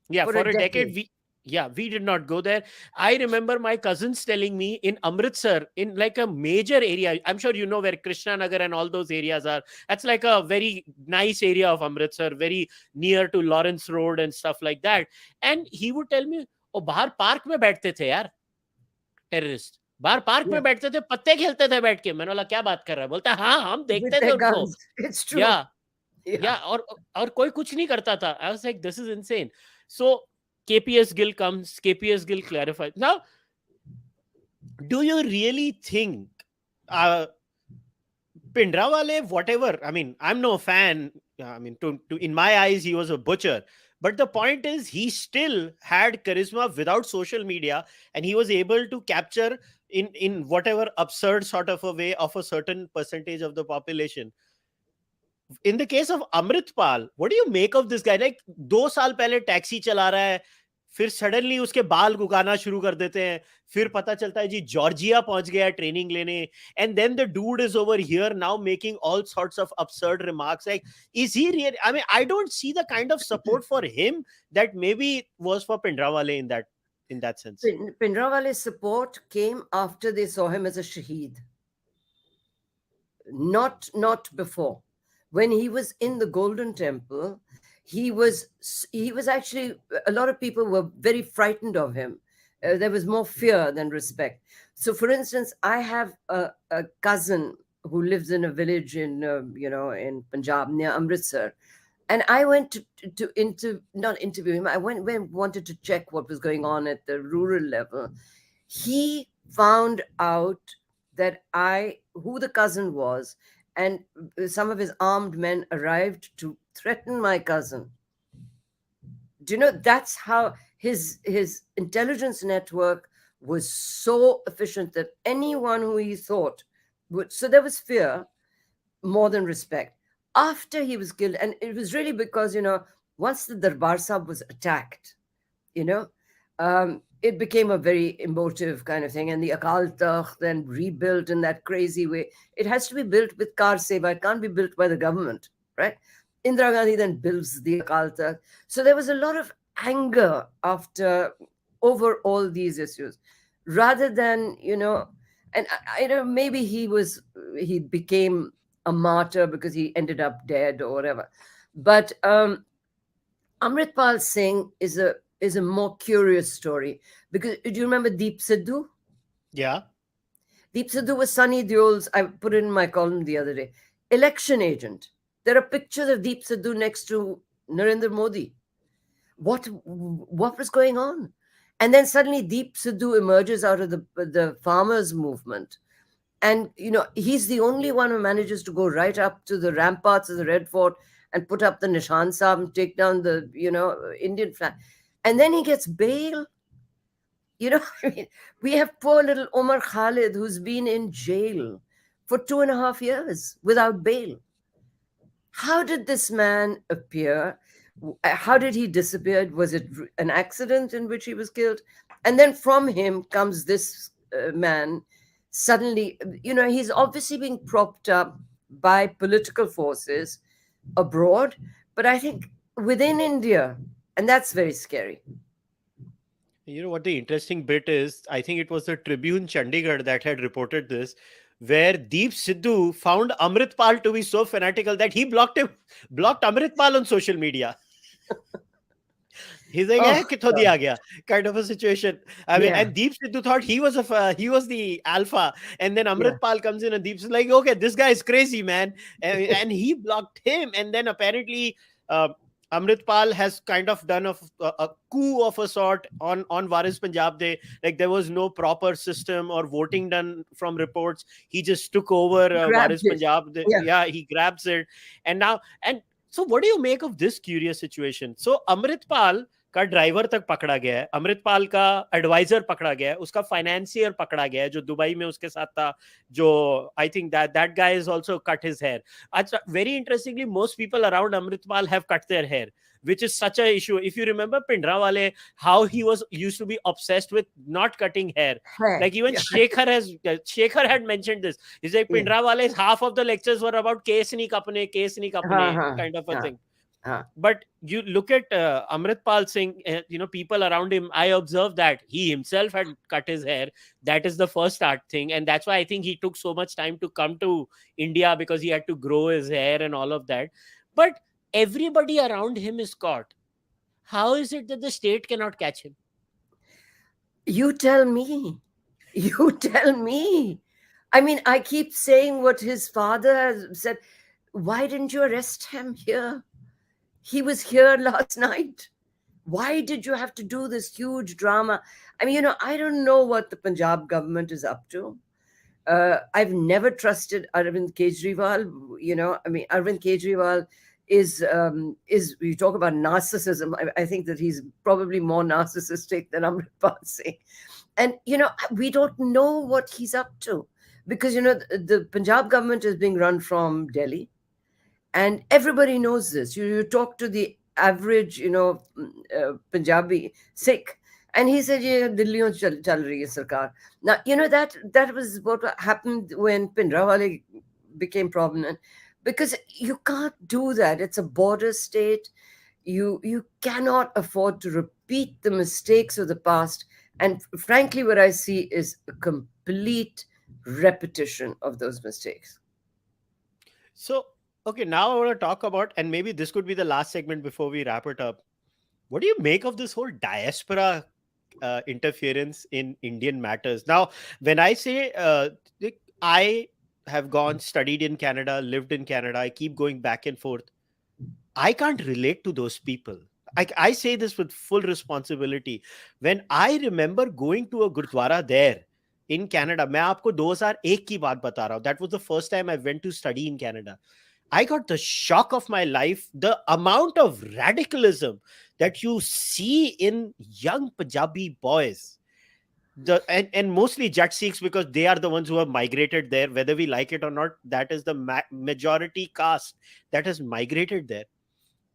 Yeah, For a for a decade decade. we did not go there. I remember my cousins telling me in Amritsar, in like a major area. I'm sure you know where Krishna Nagar and all those areas are. That's like a very nice area of Amritsar, very near to Lawrence Road and stuff like that. And he would tell me, "Oh, बाहर park में बैठते थे यार terrorist, बाहर park Yeah, में बैठते थे, पत्ते खेलते थे बैठ के." मैंने बोला क्या बात कर रहा है? बोलता है हाँ हम with देखते थे their उनको. guns. It's या true. Yeah. yeah, or कोई कुछ नहीं करता था. I was like, this is insane. So KPS Gill comes, KPS Gill clarifies. Now, do you really think uh Bhindranwale, whatever, I mean, I'm no fan. I mean, to in my eyes, he was a butcher. But the point is, he still had charisma without social media, and he was able to capture in whatever absurd sort of a way of a certain percentage of the population. In the case of Amritpal, what do you make of this guy? Like 2 साल पहले taxi चला रहा है, फिर suddenly उसके बाल उगाना शुरू कर देते हैं, फिर पता चलता है जी जॉर्जिया पहुंच गया ट्रेनिंग लेने, and then the dude is over here now making all sorts of absurd remarks. Like, is he really? I mean, I don't see the kind of support for him that maybe was for Bhindranwale in that sense. Bhindranwale's support came after they saw him as a shaheed, not before. When he was in the Golden Temple, he was actually, a lot of people were very frightened of him. There was more fear than respect. So, for instance, I have a cousin who lives in a village in Punjab near Amritsar, and I went to not interview him. I wanted to check what was going on at the rural level. He found out that who the cousin was, and some of his armed men arrived to threaten my cousin. Do you know, that's how his intelligence network was so efficient that anyone who he thought would, so there was fear more than respect after he was killed. And it was really because, once the Darbar Sahib was attacked, you know, it became a very emotive kind of thing. And the Akal Takht then rebuilt in that crazy way. It has to be built with Kar Seva. It can't be built by the government, right? Indira Gandhi then builds the Akal Takht. So there was a lot of anger over all these issues, rather than, and I don't know, maybe he became a martyr because he ended up dead or whatever. But Amritpal Singh is a more curious story, because do you remember Deep Sidhu? Yeah. Deep Sidhu was Sunny Deol's, I put it in my column the other day, election agent. There are pictures of Deep Sidhu next to Narendra Modi. What was going on? And then suddenly Deep Sidhu emerges out of the farmers' movement. And, he's the only one who manages to go right up to the ramparts of the Red Fort and put up the Nishan Sahib and take down the, Indian flag. And then he gets bail. You know, I mean, we have poor little Omar Khalid who's been in jail for 2.5 years without bail. How did this man appear? How did he disappear? Was it an accident in which he was killed? And then from him comes this man suddenly, he's obviously being propped up by political forces abroad, but I think within India, and that's very scary. You know what the interesting bit is? I think it was the Tribune Chandigarh that had reported this, where Deep Sidhu found Amritpal to be so fanatical that he blocked Amritpal on social media. He's like, Oh, eh, kitho God. diya gaya, kind of a situation. I mean, Yeah, and Deep Sidhu thought he was the alpha, and then yeah. Amritpal comes in, and Deep is like, okay, this guy is crazy, man, and he blocked him, and then apparently. Amritpal has kind of done a coup of a sort on Waris Punjab. Like there was no proper system or voting done from reports. He just took over He grabbed Waris it. Punjab. Yeah. Yeah, he grabs it, and now and so what do you make of this curious situation? So Amritpal का driver तक पकड़ा गया है, अमृतपाल का adviser पकड़ा गया है, उसका फाइनेंसियर पकड़ा गया है जो दुबई में उसके साथ था, जो I think that guy is also cut his hair. अच्छा, very interestingly, most people around Amritpal have cut their hair, which is such a issue. If you remember Bhindranwale, how he was used to be obsessed with not cutting hair. Hair. Like even Yeah. Shekhar had mentioned this. He's like, Yeah. Bhindranwale's half of the lectures were about case nahi kapne, Uh-huh. kind of a Uh, thing. uh. But you look at Amritpal Singh, people around him. I observed that he himself had cut his hair. That is the first start thing, and that's why I think he took so much time to come to India, because he had to grow his hair and all of that. But everybody around him is caught. How is it that the state cannot catch him? You tell me. You tell me. I mean, I keep saying what his father has said. Why didn't you arrest him here? He was here last night. Why did you have to do this huge drama? I mean, I don't know what the Punjab government is up to. I've never trusted Arvind Kejriwal. I mean, Arvind Kejriwal is you talk about narcissism. I think that he's probably more narcissistic than Amritpal Singh, and we don't know what he's up to, because the Punjab government is being run from Delhi, and everybody knows this. You talk to the average, Punjabi Sikh, and he said, "Yeah, Delhi mein chal rahi hai sarkar." Now, that was what happened when Bhindranwale became prominent, because you can't do that. It's a border state. You cannot afford to repeat the mistakes of the past. And frankly, what I see is a complete repetition of those mistakes. So, okay, now I want to talk about, and maybe this could be the last segment before we wrap it up. What do you make of this whole diaspora interference in Indian matters? Now, when I say I have gone, studied in Canada, lived in Canada, I keep going back and forth. I can't relate to those people. I say this with full responsibility. When I remember going to a gurdwara there in Canada, मैं आपको 2001 की बात बता रहा हूँ. That was the first time I went to study in Canada. I got the shock of my life, the amount of radicalism that you see in young Punjabi boys. And mostly Jat Sikhs, because they are the ones who have migrated there, whether we like it or not. That is the majority caste that has migrated there.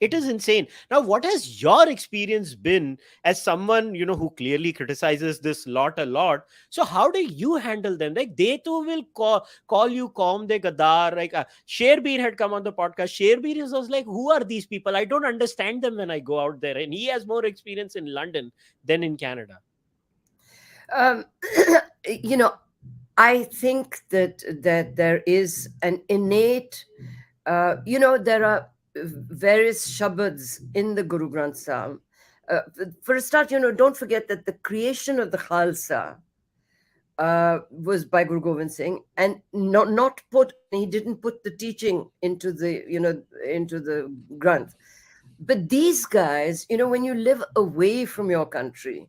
It is insane. Now, what has your experience been as someone, who clearly criticizes this a lot? So how do you handle them? Like, they too will call you Qaum de Gadar. Like, Sherbir had come on the podcast. Sherbir is was like, who are these people? I don't understand them when I go out there. And he has more experience in London than in Canada. Um, you know, I think that there is an innate, there are various shabads in the Guru Granth Sahib. For a start, don't forget that the creation of the Khalsa was by Guru Gobind Singh, and not put. He didn't put the teaching into the Granth. But these guys, when you live away from your country,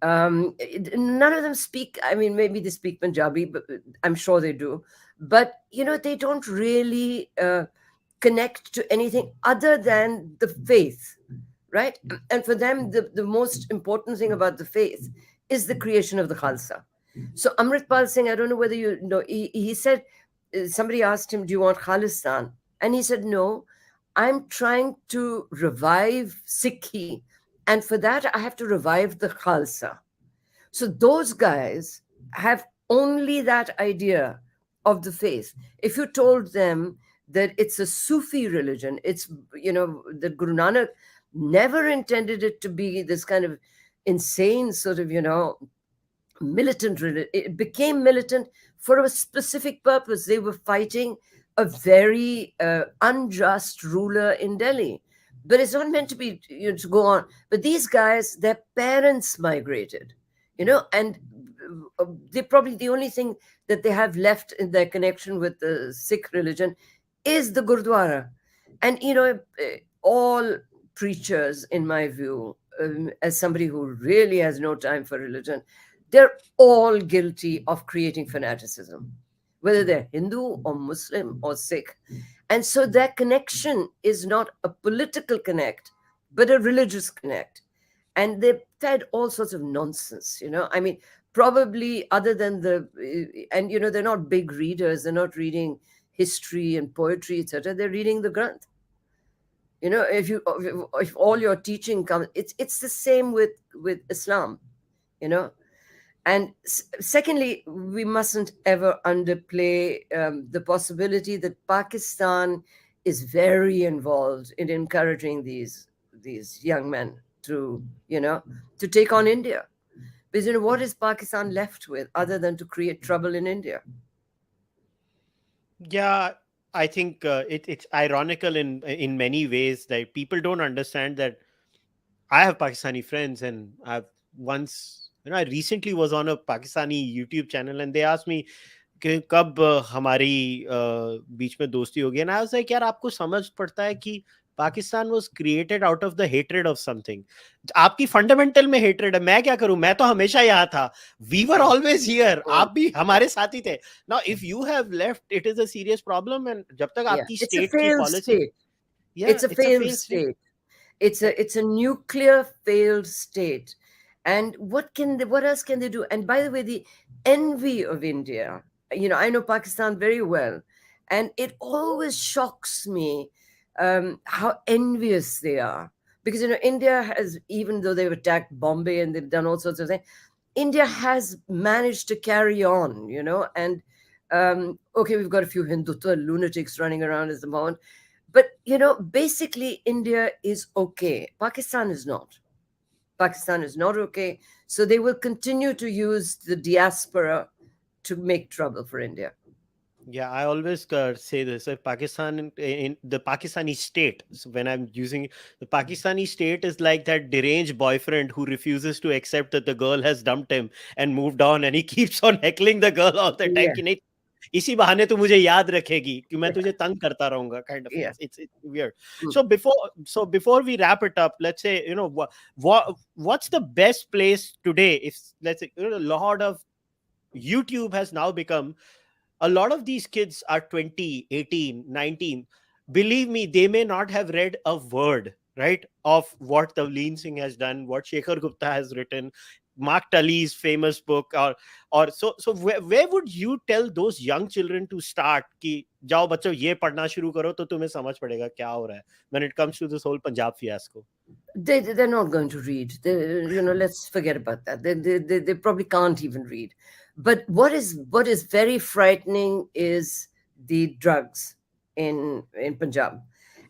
none of them speak. I mean, maybe they speak Punjabi, but I'm sure they do. But they don't really connect to anything other than the faith, right? And for them, the most important thing about the faith is the creation of the Khalsa. So Amritpal Singh, I don't know whether you know, he said, somebody asked him, do you want Khalistan? And he said, no, I'm trying to revive Sikhi. And for that, I have to revive the Khalsa. So those guys have only that idea of the faith. If you told them that it's a Sufi religion, it's, that Guru Nanak never intended it to be this kind of insane sort of, militant. It became militant for a specific purpose. They were fighting a very unjust ruler in Delhi. But it's not meant to be, to go on. But these guys, their parents migrated, and they probably the only thing that they have left in their connection with the Sikh religion is the Gurdwara. And, all preachers, in my view, as somebody who really has no time for religion, they're all guilty of creating fanaticism, whether they're Hindu or Muslim or Sikh. And so their connection is not a political connect, but a religious connect. And they've fed all sorts of nonsense, I mean, probably other than and, they're not big readers. They're not reading history and poetry, etc. They're reading the Granth. If all your teaching comes, it's the same with Islam, you know and secondly, we mustn't ever underplay the possibility that Pakistan is very involved in encouraging these young men to take on India. Because what is Pakistan left with other than to create trouble in India? Yeah, I think it's ironical in many ways that people don't understand that I have Pakistani friends, and I've once, I recently was on a Pakistani YouTube channel, and they asked me कि कब हमारी बीच में दोस्ती होगी, and I was like, यार आपको समझ पड़ता है कि Pakistan was created out of the hatred of something. आपकी फंडामेंटल में hatred है, मैं क्या करूं, मैं तो हमेशा यहाँ था, we were always here, आप भी हमारे साथ ही थे. Now if you have left, it is a serious problem, and जब तक Yeah, आपकी it's a state की failed policy, state. yeah, It's a it's a failed failed state. state. It's a nuclear failed state. And what else can they do? And by the way, the envy of India, I know Pakistan very well, and it always shocks me how envious they are. Because India has, even though they've attacked Bombay and they've done all sorts of things, India has managed to carry on, and okay, we've got a few Hindutva lunatics running around at the moment, but basically India is okay. Pakistan is not. Pakistan is not okay. So they will continue to use the diaspora to make trouble for India. Yeah, I always say this. If Pakistan in the Pakistani state, so when I'm using the Pakistani state, is like that deranged boyfriend who refuses to accept that the girl has dumped him and moved on, and he keeps on heckling the girl all the time. Yeah, कि नहीं, इसी बहाने तू मुझे याद रखेगी कि मैं तुझे तंग करता रहूंगा, kind of. yeah. It's weird. Mm. So before we wrap it up, let's say, what's the best place today, if let's say, a lot of YouTube has now become, a lot of these kids are 20, 18, 19. Believe me, they may not have read a word, right, of what Tavleen Singh has done, what Shekhar Gupta has written, Mark Tully's famous book, or so where would you tell those young children to start कि जाओ बच्चों ये पढ़ना शुरू करो तो तुम्हें समझ पड़ेगा क्या हो रहा है when it comes to this whole Punjab fiasco? They're not going to read. Let's forget about that. They probably can't even read. But what is very frightening is the drugs in Punjab,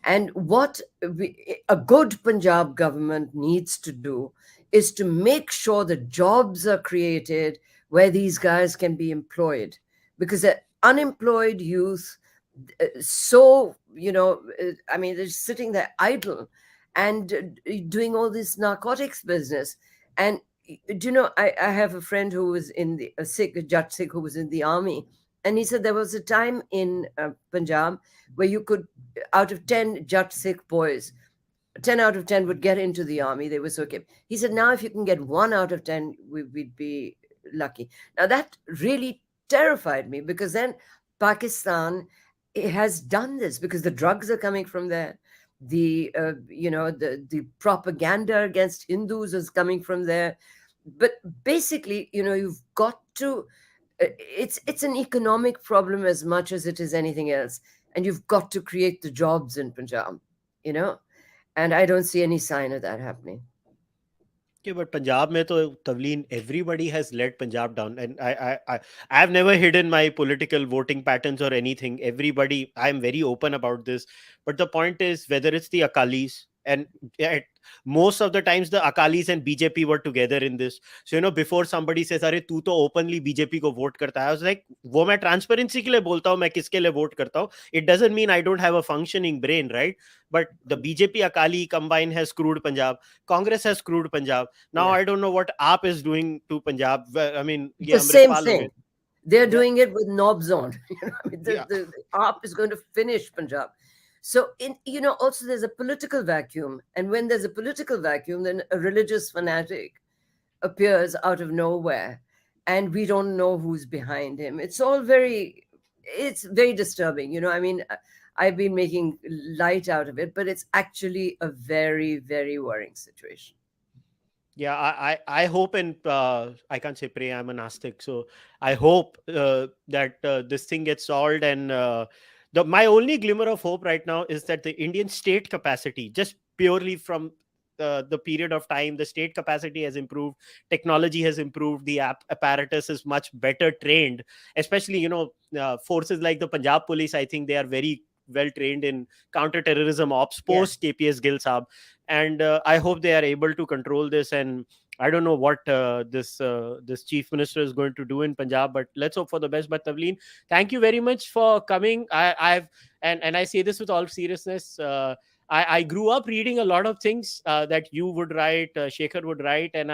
and what a good Punjab government needs to do is to make sure that jobs are created where these guys can be employed, because the unemployed youth, so I mean, they're sitting there idle and doing all this narcotics business. And I have a friend who was in a Jat Sikh who was in the army, and he said there was a time in Punjab where you could, out of 10 Jat Sikh boys, 10 out of 10 would get into the army. They were so kept. He said, now if you can get 1 out of 10, we'd be lucky. Now that really terrified me, because then Pakistan has done this, because the drugs are coming from there. The propaganda against Hindus is coming from there. but basically, you've got to. It's an economic problem as much as it is anything else, and you've got to create the jobs in Punjab. You know, and I don't see any sign of that happening. Yeah, but Punjab mein to Tavleen, everybody has let Punjab down, and I have never hidden my political voting patterns or anything. Everybody, I am very open about this. But the point is, whether it's the Akalis, and at most of the times the Akalis and BJP were together in this. So before somebody says, "अरे तू तो openly BJP को vote करता है," I was like, वो मैं transparency के लिए बोलता हूँ, मैं किसके लिए vote करता हूँ. It doesn't mean I don't have a functioning brain, right? But the BJP Akali combine has screwed Punjab. Congress has screwed Punjab. Now Yeah, I don't know what AAP is doing to Punjab. I mean, ये the same Amritpal हो गए. thing. They're Yeah, doing it with knobs on. I mean, yeah, the ARP is going to finish Punjab. So, also there's a political vacuum, and when there's a political vacuum, then a religious fanatic appears out of nowhere, and we don't know who's behind him. It's very disturbing. I mean, I've been making light out of it, but it's actually a very, very worrying situation. yeah. I hope, and I can't say pray. I'm an Nastic, so I hope that this thing gets solved. And my only glimmer of hope right now is that the Indian state capacity, just purely from the period of time, the state capacity has improved, technology has improved, the apparatus is much better trained, especially forces like the Punjab police. I think they are very well trained in counter-terrorism ops Yeah. post KPS Gill Saab, and I hope they are able to control this. And I don't know what this chief minister is going to do in Punjab, but let's hope for the best. But Tavleen, thank you very much for coming. I've and I say this with all seriousness. I grew up reading a lot of things that you would write, Shekhar would write, and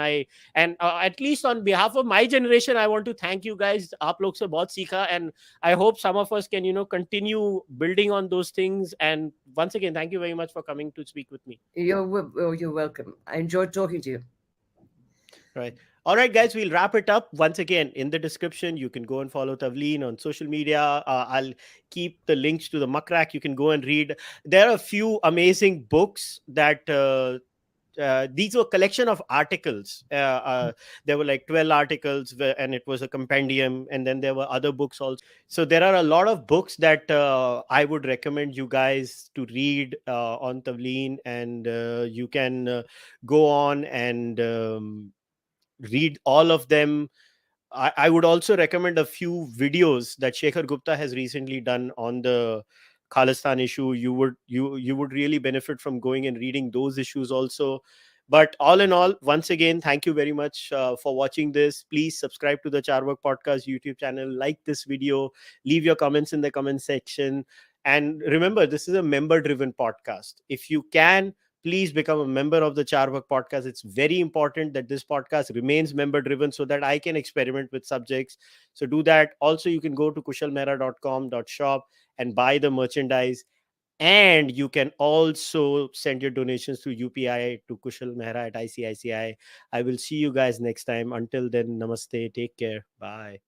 at least on behalf of my generation, I want to thank you guys. आप लोग से बहुत सीखा, and I hope some of us can continue building on those things. And once again, thank you very much for coming to speak with me. You're welcome. I enjoyed talking to you. Right. All right, guys, we'll wrap it up. Once again, in the description, you can go and follow Tavleen on social media. I'll keep the links to the Makrak. You can go and read. There are a few amazing books that. These were collection of articles. There were like 12 articles, and it was a compendium. And then there were other books also. So there are a lot of books that I would recommend you guys to read on Tavleen, and you can go on and read all of them. I would also recommend a few videos that Shekhar Gupta has recently done on the Khalistan issue. You would really benefit from going and reading those issues also. But all in all, once again, thank you very much for watching this. Please subscribe to the Cārvāka podcast YouTube channel, like this video, leave your comments in the comment section, and remember, this is a member driven podcast. If you can, please become a member of the Cārvāka podcast. It's very important that this podcast remains member driven so that I can experiment with subjects. So do that. Also, you can go to kushalmehra.com.shop and buy the merchandise. And you can also send your donations through UPI to Kushal Mehra at ICICI. I will see you guys next time. Until then, namaste. Take care. Bye.